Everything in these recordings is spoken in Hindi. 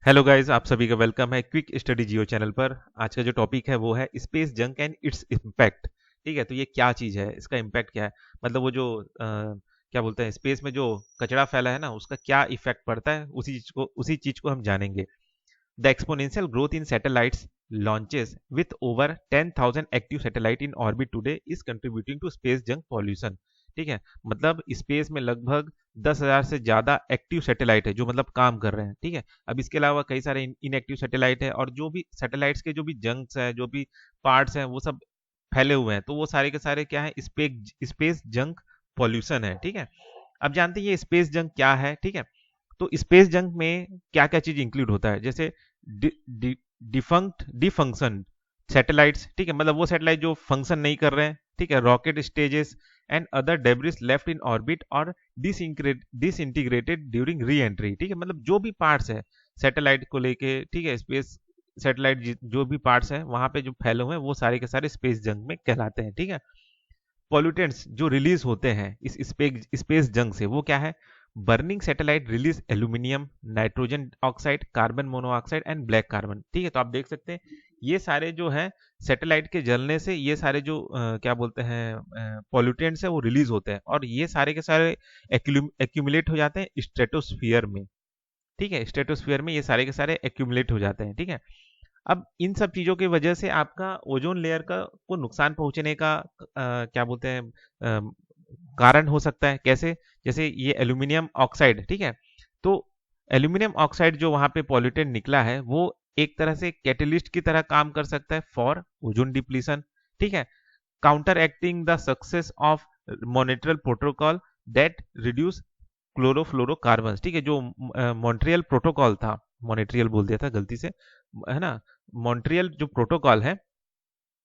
हेलो गाइस, आप सभी का वेलकम है क्विक स्टडी जियो चैनल पर। आज का जो टॉपिक है वो है space junk and its impact. ठीक है, तो ये क्या चीज़ है, इसका इम्पैक्ट क्या है। मतलब वो जो क्या बोलते हैं, स्पेस में जो कचरा फैला है ना, उसका क्या इफेक्ट पड़ता है, उसी चीज को हम जानेंगे। The exponential growth in satellites launches with over 10,000 active satellite in orbit today is contributing to space junk pollution. ठीक है, मतलब स्पेस में लगभग 10,000 से ज्यादा एक्टिव सैटेलाइट है जो मतलब काम कर रहे हैं। ठीक है, अब इसके अलावा कई सारे इनएक्टिव सैटेलाइट है, और जो भी सैटेलाइट्स के जो भी जंक्स है, जो भी पार्ट्स हैं, वो सब फैले हुए हैं। तो वो सारे के सारे क्या है, स्पेस जंक पॉल्यूशन है। ठीक है, अब जानते हैं ये स्पेस जंक क्या है। ठीक है, तो स्पेस जंक में क्या क्या चीज इंक्लूड होता है, जैसे डिफंक्शन सैटेलाइट्स। ठीक है, मतलब वो सैटेलाइट जो फंक्शन नहीं कर रहे हैं। ठीक है, rocket stages and other debris left in orbit और डिसइंटीग्रेटेड ड्यूरिंग री एंट्री। ठीक है, मतलब जो भी पार्ट्स है सैटेलाइट को लेके, ठीक है, स्पेस सैटेलाइट जो भी पार्ट्स हैं वहां पे जो फैले हुए हैं वो सारे के सारे स्पेस जंक में कहलाते हैं। ठीक है, पॉल्यूटेंट्स जो रिलीज होते हैं इस स्पेस जंक से, वो क्या है। Burning satellite release aluminium, nitrogen oxide, carbon monoxide and black carbon. ठीक है, तो आप देख सकते हैं ये सारे जो है सैटेलाइट के जलने से ये सारे जो क्या बोलते हैं पॉल्यूटेंट्स है वो रिलीज होते हैं, और ये सारे के सारे एक्यूमुलेट हो जाते हैं स्ट्रेटोस्फियर में। ठीक है, स्ट्रेटोस्फियर में ये सारे के सारे एक्यूमुलेट हो जाते हैं। ठीक है, अब इन सब चीजों की वजह से आपका ओजोन लेयर का को नुकसान पहुंचने का क्या बोलते हैं कारण हो सकता है। कैसे, जैसे ये एल्यूमिनियम ऑक्साइड। ठीक है, तो एल्यूमिनियम ऑक्साइड जो वहां पे पॉल्यूटेंट निकला है वो एक तरह से कैटलिस्ट की तरह काम कर सकता है फॉर ओजोन डिप्लीशन। ठीक है, counteracting the success of Montreal protocol that reduce chlorofluorocarbon. ठीक है, जो मॉन्ट्रियल प्रोटोकॉल था, मॉनिट्रियल बोल दिया था गलती से, है ना। मॉन्ट्रियल जो प्रोटोकॉल है,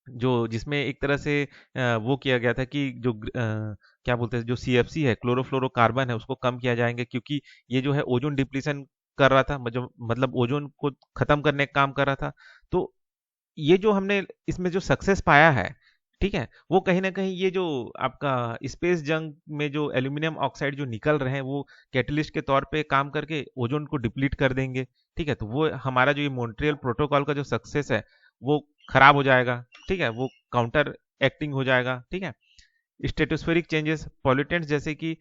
जो जिसमें एक तरह से वो किया गया था कि जो क्या बोलते हैं, जो सीएफसी है, क्लोरोफ्लोरोकार्बन है, उसको कम किया जाएंगे, क्योंकि ये जो है ओजोन डिप्लीशन कर रहा था, मतलब ओजोन को खत्म करने का काम कर रहा था। तो ये जो हमने इसमें जो सक्सेस पाया है, ठीक है, वो कहीं ना कहीं ये जो आपका स्पेस जंग में जो एल्यूमिनियम ऑक्साइड जो निकल रहे हैं वो कैटलिस्ट के तौर पे काम करके ओजोन को डिप्लीट कर देंगे। ठीक है, तो वो हमारा जो ये मॉन्ट्रियल प्रोटोकॉल का जो सक्सेस है वो खराब हो जाएगा। ठीक है, वो काउंटर एक्टिंग हो जाएगा। ठीक है, स्टेटोस्फेरिक चेंजेस, पॉल्यूटेंट्स जैसे कि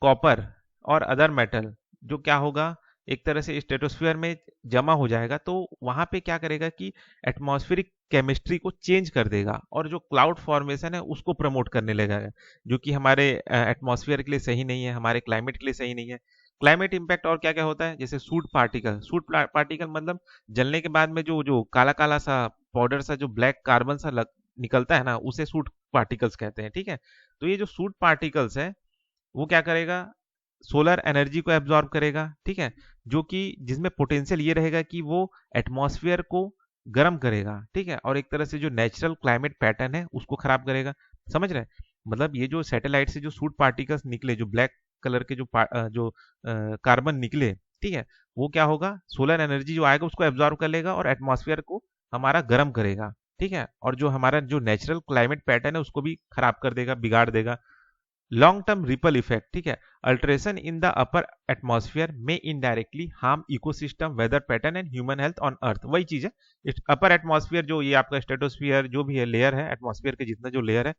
कॉपर और अदर मेटल, जो क्या होगा, एक तरह से स्ट्रेटोस्फीयर में जमा हो जाएगा, तो वहां पे क्या करेगा कि एटमॉस्फेरिक केमिस्ट्री को चेंज कर देगा, और जो क्लाउड फॉर्मेशन है उसको प्रमोट करने लगेगा, जो कि हमारे एटमॉस्फेयर के लिए सही नहीं है, हमारे क्लाइमेट के लिए सही नहीं है। क्लाइमेट इम्पैक्ट और क्या क्या होता है, जैसे सूट पार्टिकल मतलब जलने के बाद में जो जो काला काला सा पाउडर सा जो ब्लैक कार्बन सा निकलता है ना, उसे सूट पार्टिकल्स कहते हैं। ठीक है, तो ये जो सूट पार्टिकल्स है वो क्या करेगा, सोलर एनर्जी को एब्जॉर्ब करेगा। ठीक है, जो कि जिसमें पोटेंशियल ये रहेगा कि वो एटमॉस्फेयर को गर्म करेगा। ठीक है, और एक तरह से जो नेचुरल क्लाइमेट पैटर्न है उसको खराब करेगा। समझ रहे हैं, मतलब ये जो सैटेलाइट से जो सूट पार्टिकल्स निकले, जो ब्लैक कलर के जो कार्बन निकले, ठीक है, वो क्या होगा, सोलर एनर्जी जो आएगा उसको एब्जॉर्ब कर लेगा और एटमॉस्फेयर को हमारा गर्म करेगा। ठीक है, और जो हमारा जो नेचुरल क्लाइमेट पैटर्न है उसको भी खराब कर देगा, बिगाड़ देगा। लॉन्ग टर्म रिपल इफेक्ट, ठीक है, alteration in the upper atmosphere में indirectly harm ecosystem, weather pattern and human health on earth. वही चीज है, अपर एटमॉस्फेयर जो ये आपका स्ट्रेटोस्फियर जो भी है, लेयर है एटमॉस्फेयर के जितना जो लेयर है,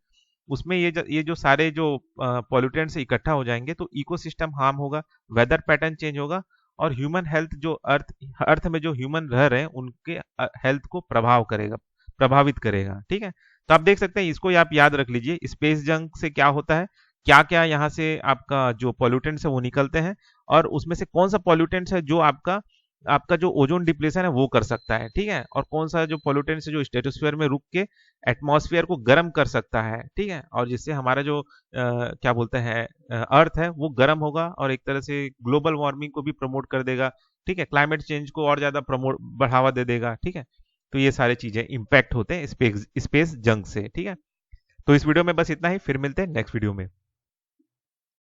उसमें ये जो सारे जो पॉल्यूटेंट्स इकट्ठा हो जाएंगे तो इकोसिस्टम हार्म होगा, वेदर पैटर्न चेंज होगा, और ह्यूमन हेल्थ जो अर्थ में जो ह्यूमन रह रहे हैं उनके हेल्थ को प्रभावित करेगा। ठीक है, तो आप देख सकते हैं, इसको आप याद रख लीजिए, स्पेस जंक से क्या होता है, क्या क्या यहाँ से आपका जो पॉल्यूटेंट्स है वो निकलते हैं, और उसमें से कौन सा पॉल्यूटेंट्स है जो आपका आपका जो ओजोन डिप्लेशन है वो कर सकता है। ठीक है, और कौन सा जो पॉल्यूटेंट्स है जो स्ट्रेटोस्फेयर में रुक के एटमॉस्फेयर को गर्म कर सकता है। ठीक है, और जिससे हमारा जो क्या बोलते हैं अर्थ है वो गर्म होगा, और एक तरह से ग्लोबल वार्मिंग को भी प्रमोट कर देगा। ठीक है, क्लाइमेट चेंज को और ज्यादा प्रमोट बढ़ावा दे देगा। ठीक है, तो ये सारी चीजें इंपैक्ट होते हैं स्पेस जंग से। ठीक है, तो इस वीडियो में बस इतना ही, फिर मिलते हैं नेक्स्ट वीडियो में।